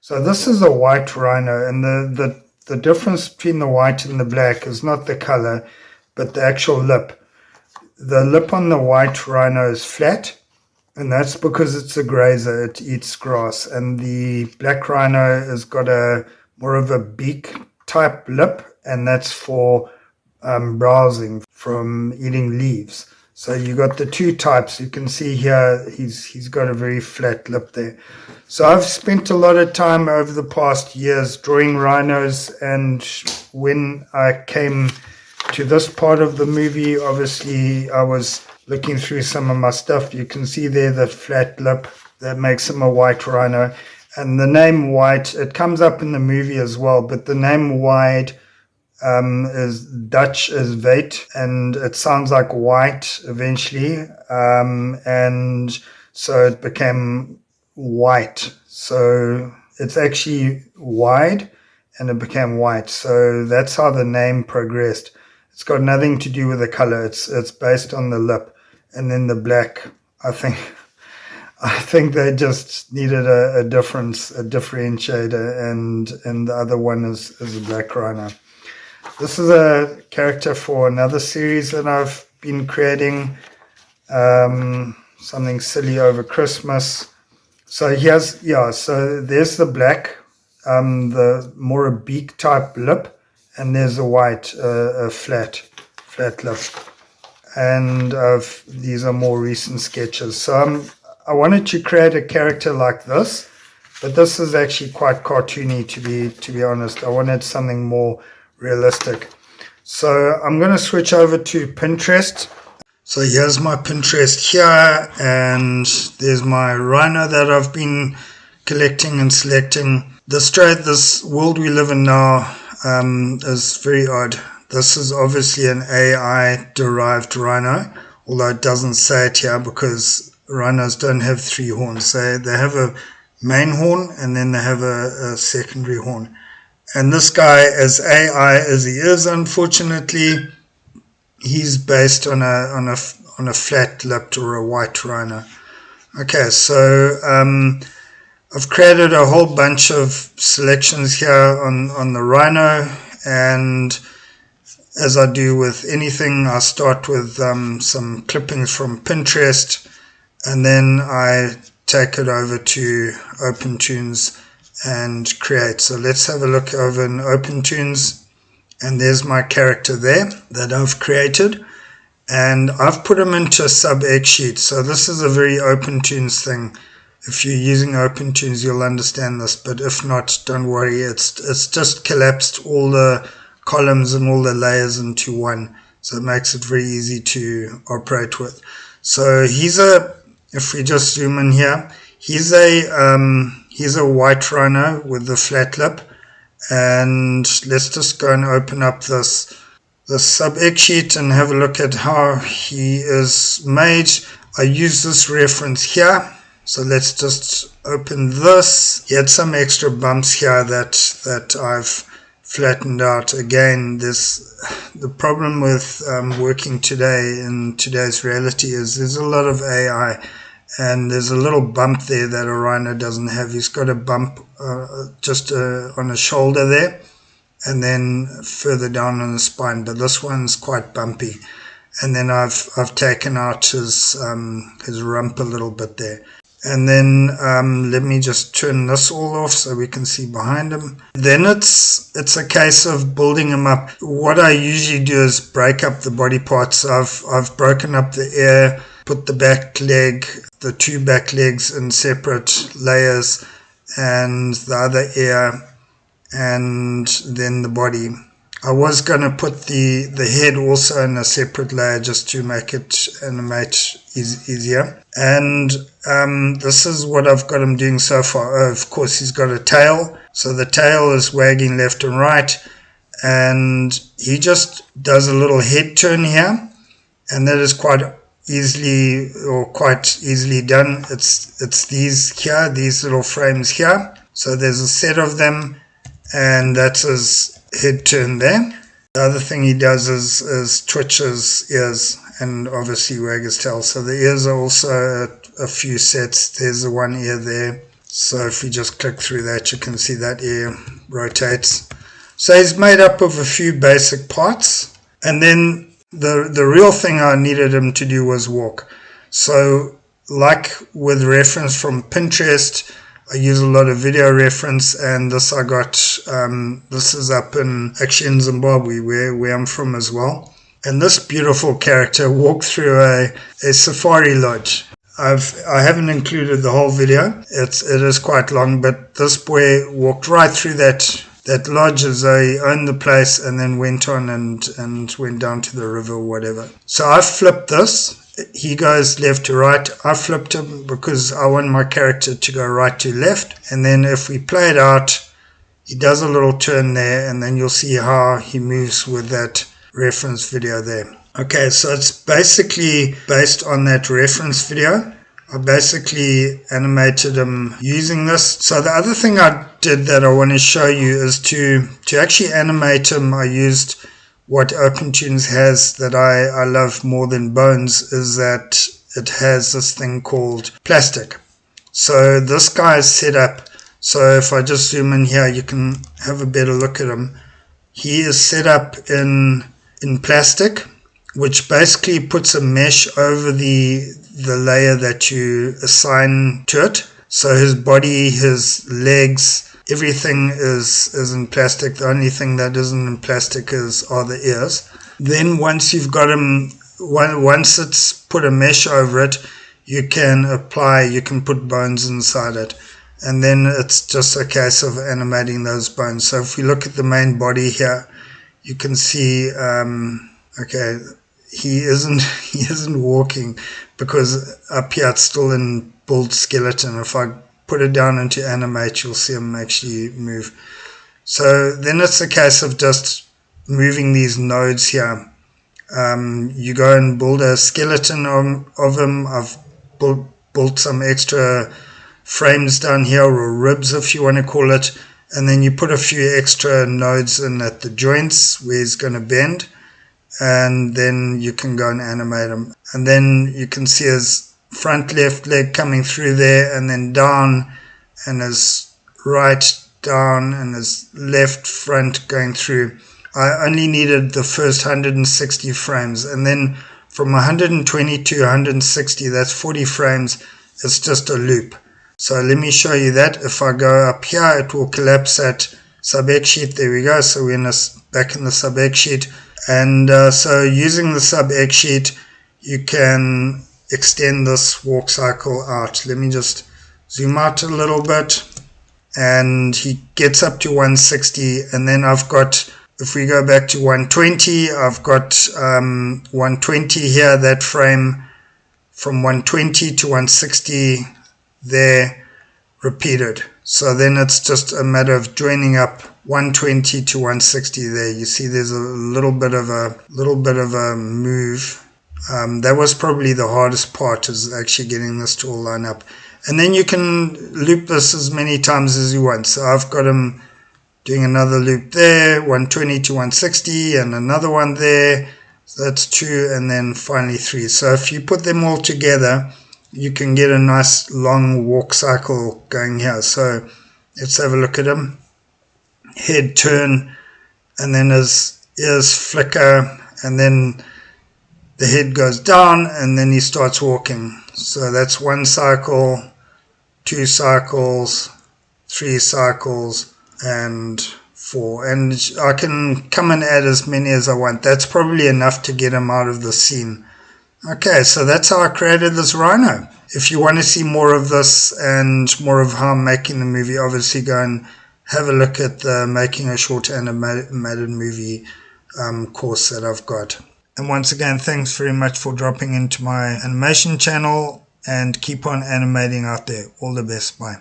So this is a white rhino, and the difference between the white and the black is not the color, but the actual lip. The lip on the white rhino is flat, and that's because it's a grazer, it eats grass. And the black rhino has got a more of a beak type lip, and that's for browsing from eating leaves. So you got the two types. You can see here he's got a very flat lip there. So I've spent a lot of time over the past years drawing rhinos, and when I came to this part of the movie, obviously I was looking through some of my stuff. You can see there the flat lip that makes him a white rhino. And the name white, it comes up in the movie as well, but the name white is Dutch as Veit, and it sounds like white eventually. And so it became white. So it's actually wide and it became white. So that's how the name progressed. It's got nothing to do with the color. It's based on the lip. And then the black, I think they just needed a difference, a differentiator, and the other one is a black rhino. This is a character for another series that I've been creating, something silly over Christmas. So so there's the black, the more a beak type lip, and there's a white, a flat lip. And these are more recent sketches. So I wanted to create a character like this, but this is actually quite cartoony, to be honest. I wanted something more realistic. So I'm going to switch over to Pinterest. So here's my Pinterest here, and there's my rhino that I've been collecting and selecting. This world we live in now is very odd. This is obviously an AI-derived rhino, although it doesn't say it here because rhinos don't have three horns. They have a main horn and then they have a secondary horn. And this guy, as AI as he is, unfortunately, he's based on a flat-lipped or a white rhino. Okay, so I've created a whole bunch of selections here on the rhino, and as I do with anything, I start with some clippings from Pinterest, and then I take it over to OpenToonz and create. So let's have a look over in OpenToonz, and there's my character there that I've created, and I've put him into a sub-X sheet. So this is a very OpenToonz thing. If you're using OpenToonz, you'll understand this, but if not, don't worry. It's just collapsed all the columns and all the layers into one, so it makes it very easy to operate with. So if we just zoom in here, he's a white rhino with the flat lip, and let's just go and open up this sub-X sheet and have a look at how he is made. I use this reference here, so let's just open this. He had some extra bumps here that I've flattened out. Again, the problem with working today in today's reality is there's a lot of AI, and there's a little bump there that a rhino doesn't have. He's got a bump just on his shoulder there, and then further down on the spine, but this one's quite bumpy. And then I've taken out his rump a little bit there. And then let me just turn this all off so we can see behind him. Then it's a case of building him up. What I usually do is break up the body parts. I've broken up the ear, put the back leg, the two back legs in separate layers, and the other ear, and then the body. I was going to put the head also in a separate layer just to make it animate easier. And this is what I've got him doing so far. Of course, he's got a tail. So the tail is wagging left and right. And he just does a little head turn here. And that is quite easily done. It's these little frames here. So there's a set of them. And that's his head turn there. The other thing he does is twitch his ears and obviously wag his tail. So the ears are also a few sets. There's the one ear there, So if we just click through that, you can see that ear rotates. So he's made up of a few basic parts, and then the real thing I needed him to do was walk. So like with reference from Pinterest, I use a lot of video reference, and this I got, this is up actually in Zimbabwe, where I'm from as well. And this beautiful character walked through a safari lodge. I haven't included the whole video. It is quite long, but this boy walked right through that lodge as they owned the place, and then went on and went down to the river or whatever. So I flipped this. He goes left to right. I flipped him because I want my character to go right to left. And then if we play it out, he does a little turn there, and then you'll see how he moves with that reference video there. Okay, so it's basically based on that reference video. I basically animated him using this. So the other thing I did that I want to show you is to actually animate him, I used what OpenToonz has that I love more than bones, is that it has this thing called plastic. So this guy is set up. So if I just zoom in here, you can have a better look at him. He is set up in plastic, which basically puts a mesh over the layer that you assign to it. So his body, his legs, everything is in plastic. The only thing that isn't in plastic are the ears. Then once you've got him, once it's put a mesh over it, you can put bones inside it. And then it's just a case of animating those bones. So if we look at the main body here, you can see, okay, he isn't walking because up here it's still in build skeleton. If I put it down into animate, you'll see him actually move. So then it's a case of just moving these nodes here. You go and build a skeleton of him. I've built some extra frames down here, or ribs if you want to call it, and then you put a few extra nodes in at the joints where he's going to bend, and then you can go and animate him. And then you can see his front left leg coming through there, and then down, and his right down, and his left front going through. I only needed the first 160 frames, and then from 120 to 160, that's 40 frames, it's just a loop. So let me show you that. If I go up here, it will collapse at sub-X sheet. There we go. So we're back in the sub-X sheet. And so using the sub-X sheet, you can extend this walk cycle out. Let me just zoom out a little bit. And he gets up to 160. And then I've got, if we go back to 120, I've got 120 here, that frame from 120 to 160 there repeated. So then it's just a matter of joining up 120 to 160 there. You see there's a little bit of a move. That was probably the hardest part, is actually getting this to all line up. And then you can loop this as many times as you want. So I've got him doing another loop there, 120 to 160, and another one there. So that's 2, and then finally 3. So if you put them all together, you can get a nice long walk cycle going here. So let's have a look at him. Head turn, and then his ears flicker, and then the head goes down, and then he starts walking. So that's 1 cycle, 2 cycles, 3 cycles, and 4. And I can come and add as many as I want. That's probably enough to get him out of the scene. Okay, so that's how I created this rhino. If you want to see more of this and more of how I'm making the movie, obviously go and have a look at the Making a Short Animated Movie course that I've got. And once again, thanks very much for dropping into my animation channel, and keep on animating out there. All the best. Bye.